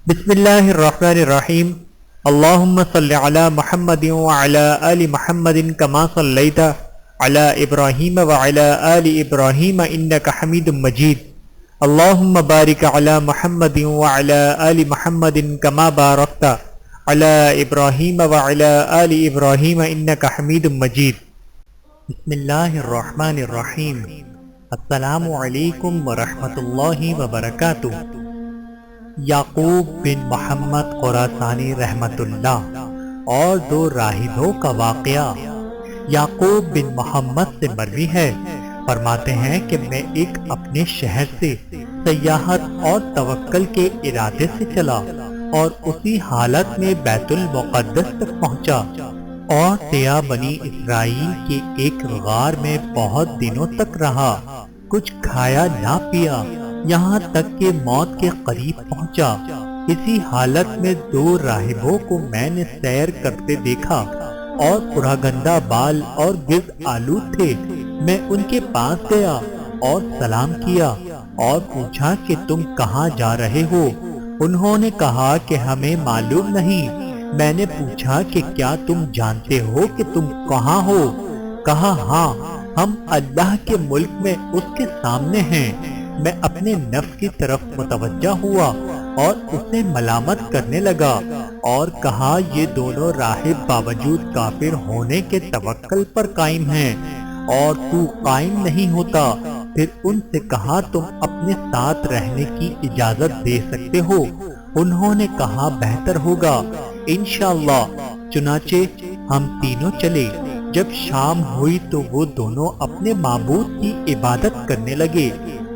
بسم اللہ الرحمن الرحیم اللہم صلی علی محمد وعلی آل محمد کما صلیت علی ابراہیم وعلی آل ابراہیم انک حمید مجید اللہم بارک علی محمد وعلی آل محمد کما بارکت علی ابراہیم وعلی آل ابراہیم انک حمید مجید۔ بسم اللہ الرحمن الرحیم۔ السلام علیکم ورحمۃ اللہ وبرکاتہ۔ یعقوب بن محمد خراسانی رحمت اللہ اور دو راہبوں کا واقعہ۔ یعقوب بن محمد سے مروی ہے، فرماتے ہیں کہ میں ایک اپنے شہر سے سیاحت اور توکل کے ارادے سے چلا اور اسی حالت میں بیت المقدس تک پہنچا اور تیا بنی اسرائیل کے ایک غار میں بہت دنوں تک رہا، کچھ کھایا نہ پیا، یہاں تک کہ موت کے قریب پہنچا۔ اسی حالت میں دو راہبوں کو میں نے سیر کرتے دیکھا اور پراگندہ بال اور گرد آلود تھے۔ میں ان کے پاس گیا اور سلام کیا اور پوچھا کہ تم کہاں جا رہے ہو؟ انہوں نے کہا کہ ہمیں معلوم نہیں۔ میں نے پوچھا کہ کیا تم جانتے ہو کہ تم کہاں ہو؟ کہا ہاں، ہم اللہ کے ملک میں اس کے سامنے ہیں۔ میں اپنے نفس کی طرف متوجہ ہوا اور اسے ملامت کرنے لگا اور کہا یہ دونوں راہب باوجود کافر ہونے کے توکل پر قائم ہیں اور تو قائم نہیں ہوتا۔ پھر ان سے کہا تم اپنے ساتھ رہنے کی اجازت دے سکتے ہو؟ انہوں نے کہا بہتر ہوگا، انشاءاللہ۔ چنانچہ ہم تینوں چلے۔ جب شام ہوئی تو وہ دونوں اپنے معبود کی عبادت کرنے لگے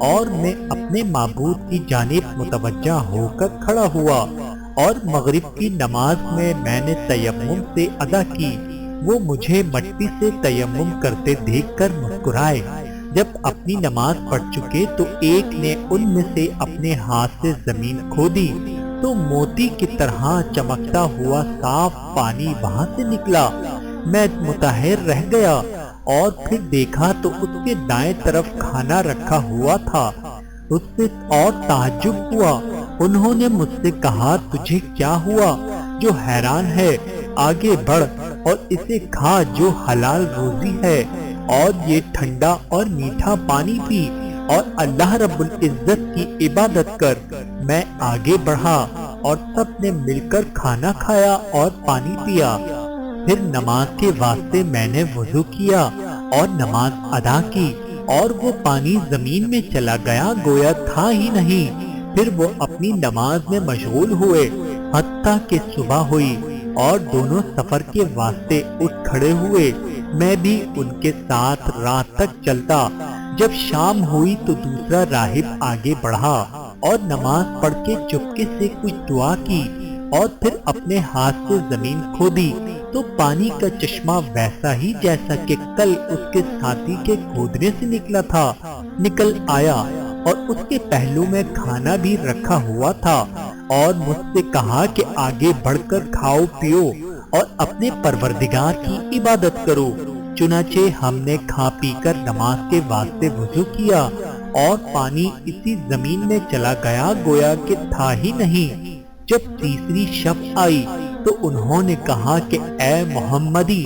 اور میں اپنے معبود کی جانب متوجہ ہو کر کھڑا ہوا اور مغرب کی نماز میں نے تیمم سے ادا کی۔ وہ مجھے مٹی سے تیمم کرتے دیکھ کر مسکرائے۔ جب اپنی نماز پڑھ چکے تو ایک نے ان میں سے اپنے ہاتھ سے زمین کھودی تو موتی کی طرح چمکتا ہوا صاف پانی وہاں سے نکلا۔ میں متحیر رہ گیا اور پھر دیکھا تو اس کے دائیں طرف کھانا رکھا ہوا تھا۔ اس سے اور تعجب ہوا۔ انہوں نے مجھ سے کہا تجھے کیا ہوا جو حیران ہے؟ آگے بڑھ اور اسے کھا جو حلال روزی ہے، اور یہ ٹھنڈا اور میٹھا پانی پی اور اللہ رب العزت کی عبادت کر۔ میں آگے بڑھا اور سب نے مل کر کھانا کھایا اور پانی پیا۔ پھر نماز کے واسطے میں نے وضو کیا اور نماز ادا کی اور وہ پانی زمین میں چلا گیا گویا تھا ہی نہیں۔ پھر وہ اپنی نماز میں مشغول ہوئے حتیٰ کہ صبح ہوئی اور دونوں سفر کے واسطے اٹھ کھڑے ہوئے۔ میں بھی ان کے ساتھ رات تک چلتا۔ جب شام ہوئی تو دوسرا راہب آگے بڑھا اور نماز پڑھ کے چپکے سے کچھ دعا کی اور پھر اپنے ہاتھ سے زمین کھودی تو پانی کا چشمہ ویسا ہی جیسا کہ کل اس کے ساتھی کے کھودنے سے نکلا تھا نکل آیا، اور اس کے پہلو میں کھانا بھی رکھا ہوا تھا اور مجھ سے کہا کہ آگے بڑھ کر کھاؤ پیو اور اپنے پروردگار کی عبادت کرو۔ چنانچہ ہم نے کھا پی کر نماز کے واسطے وضو کیا اور پانی اسی زمین میں چلا گیا گویا کہ تھا ہی نہیں۔ جب تیسری شب آئی تو انہوں نے کہا کہ اے محمدی،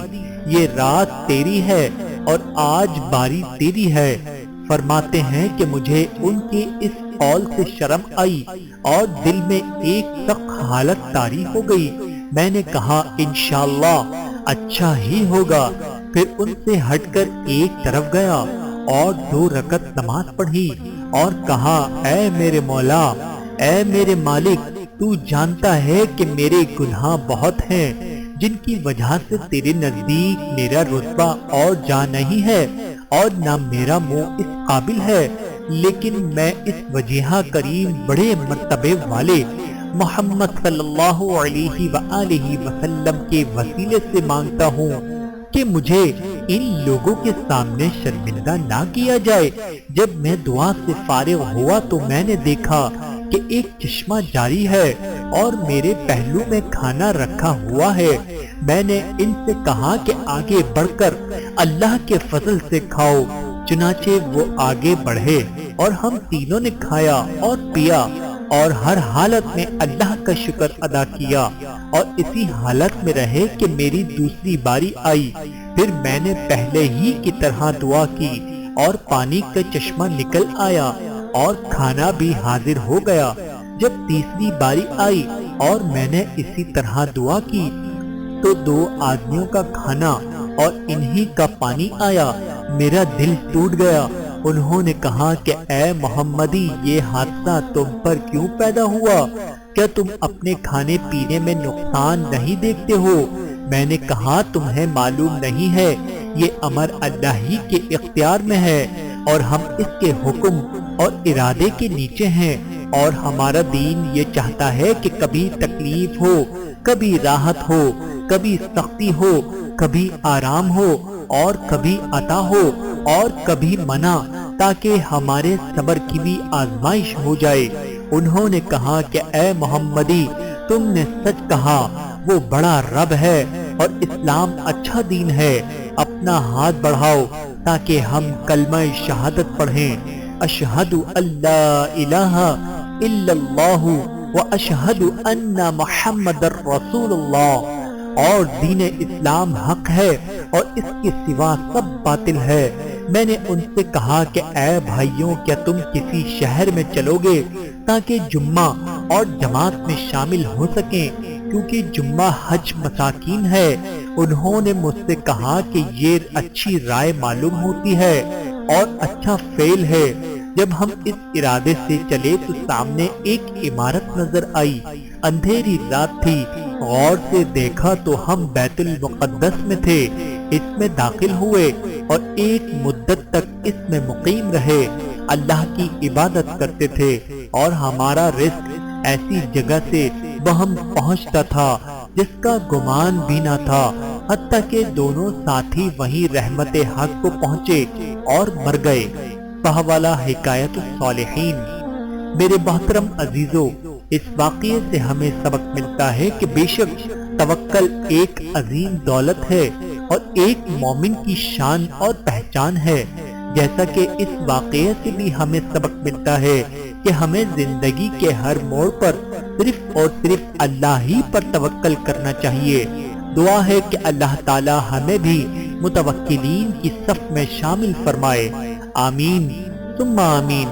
یہ رات تیری ہے اور آج باری تیری ہے۔ فرماتے ہیں کہ مجھے ان کی اس قول سے شرم آئی اور دل میں ایک سخت حالت طاری ہو گئی۔ میں نے کہا انشاءاللہ اچھا ہی ہوگا۔ پھر ان سے ہٹ کر ایک طرف گیا اور 2 رکعت نماز پڑھی اور کہا اے میرے مولا، اے میرے مالک، تو جانتا ہے کہ میرے گناہ بہت ہیں جن کی وجہ سے تیرے نزدیک میرا رتبہ اور جا نہیں ہے اور نہ میرا منہ اس قابل ہے، لیکن میں اس وجیہہ کریم بڑے مرتبے والے محمد صلی اللہ علیہ وآلہ وسلم کے وسیلے سے مانگتا ہوں کہ مجھے ان لوگوں کے سامنے شرمندہ نہ کیا جائے۔ جب میں دعا سے فارغ ہوا تو میں نے دیکھا کہ ایک چشمہ جاری ہے اور میرے پہلو میں کھانا رکھا ہوا ہے۔ میں نے ان سے کہا کہ آگے بڑھ کر اللہ کے فضل سے کھاؤ۔ چنانچہ وہ آگے بڑھے اور ہم تینوں نے کھایا اور پیا اور ہر حالت میں اللہ کا شکر ادا کیا اور اسی حالت میں رہے کہ میری دوسری باری آئی، پھر میں نے پہلے ہی کی طرح دعا کی اور پانی کا چشمہ نکل آیا اور کھانا بھی حاضر ہو گیا۔ جب تیسری باری آئی اور میں نے اسی طرح دعا کی تو 2 آدمیوں کا کھانا اور انہی کا پانی آیا۔ میرا دل ٹوٹ گیا۔ انہوں نے کہا کہ اے محمدی، یہ حادثہ تم پر کیوں پیدا ہوا؟ کیا تم اپنے کھانے پینے میں نقصان نہیں دیکھتے ہو؟ میں نے کہا تمہیں معلوم نہیں ہے، یہ امر اللہ ہی کے اختیار میں ہے اور ہم اس کے حکم اور ارادے کے نیچے ہیں، اور ہمارا دین یہ چاہتا ہے کہ کبھی تکلیف ہو، کبھی راحت ہو، کبھی سختی ہو، کبھی آرام ہو اور کبھی عطا ہو اور کبھی منع، تاکہ ہمارے صبر کی بھی آزمائش ہو جائے۔ انہوں نے کہا کہ اے محمدی، تم نے سچ کہا، وہ بڑا رب ہے اور اسلام اچھا دین ہے۔ اپنا ہاتھ بڑھاؤ تاکہ ہم کلمہ شہادت پڑھیں، اشہد اللہ الہ الا اللہ و اشہد ان محمد رسول اللہ، اور دین اسلام حق ہے اور اس کے سوا سب باطل ہے۔ میں نے ان سے کہا کہ اے بھائیوں، کیا تم کسی شہر میں چلو گے تاکہ جمعہ اور جماعت میں شامل ہو سکیں، کیونکہ جمعہ حج مساکین ہے۔ انہوں نے مجھ سے کہا کہ یہ اچھی رائے معلوم ہوتی ہے اور اچھا فعل ہے۔ جب ہم اس ارادے سے چلے تو سامنے ایک عمارت نظر آئی۔ اندھیری رات تھی، غور سے دیکھا تو ہم بیت المقدس میں تھے۔ اس میں داخل ہوئے اور ایک مدت تک اس میں مقیم رہے، اللہ کی عبادت کرتے تھے، اور ہمارا رزق ایسی جگہ سے بہم پہنچتا تھا جس کا گمان بھی نہ تھا، حتیٰ کہ دونوں ساتھی وہیں رحمت حق کو پہنچے اور مر گئے۔ بہوالا حکایت الصالحین۔ میرے محترم عزیزو، اس واقعے سے ہمیں سبق ملتا ہے کہ بے شک توکل ایک عظیم دولت ہے اور ایک مومن کی شان اور پہچان ہے۔ جیسا کہ اس واقعے سے بھی ہمیں سبق ملتا ہے کہ ہمیں زندگی کے ہر موڑ پر صرف اور صرف اللہ ہی پر توکل کرنا چاہیے۔ دعا ہے کہ اللہ تعالی ہمیں بھی متوکلین کی صف میں شامل فرمائے۔ آمین ثم آمین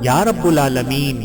یا رب العالمین۔